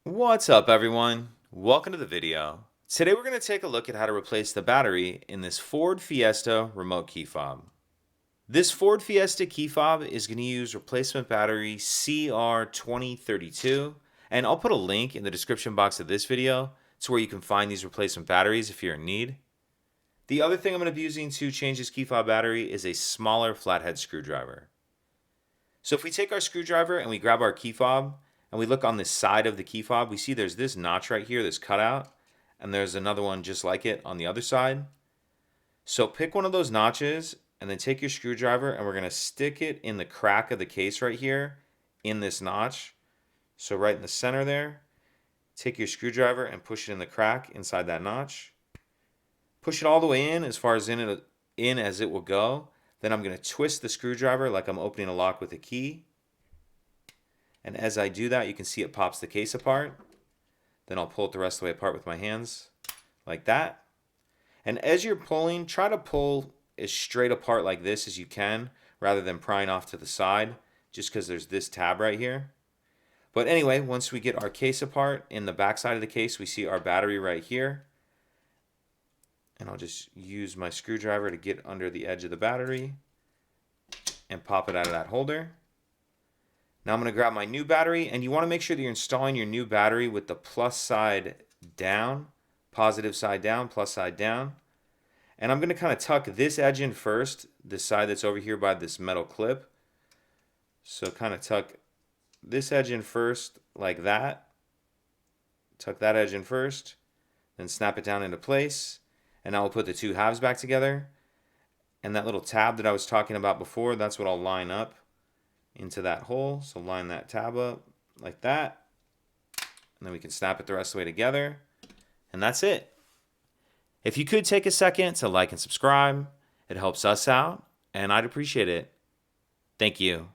What's up, everyone? Welcome to the video. Today we're going to take a look at how to replace the battery in this Ford Fiesta remote key fob. This Ford Fiesta key fob is going to use replacement battery CR2032, and I'll put a link in the description box of this video to where you can find these replacement batteries if you're in need. The other thing I'm going to be using to change this key fob battery is a smaller flathead screwdriver. So if we take our screwdriver and we grab our key fob, and we look on the side of the key fob, we see there's this notch right here, this cutout, and there's another one just like it on the other side. So pick one of those notches and then take your screwdriver and we're going to stick it in the crack of the case right here in this notch. So right in the center there, take your screwdriver and push it in the crack inside that notch. Push it all the way in as far as in as it will go. Then I'm going to twist the screwdriver like I'm opening a lock with a key. And as I do that, you can see it pops the case apart. Then I'll pull it the rest of the way apart with my hands, like that. And as you're pulling, try to pull as straight apart like this as you can, rather than prying off to the side, just because there's this tab right here. But anyway, once we get our case apart, in the back side of the case, we see our battery right here. And I'll just use my screwdriver to get under the edge of the battery and pop it out of that holder. Now I'm going to grab my new battery, and you want to make sure that you're installing your new battery with the plus side down, positive side down, plus side down. And I'm going to kind of tuck this edge in first, this side that's over here by this metal clip. So kind of tuck this edge in first like that. Tuck that edge in first, then snap it down into place. And now we'll put the two halves back together. And that little tab that I was talking about before, that's what I'll line up into that hole. So line that tab up like that, and then we can snap it the rest of the way together, and that's it. If you could take a second to like and subscribe, it helps us out and I'd appreciate it. Thank you.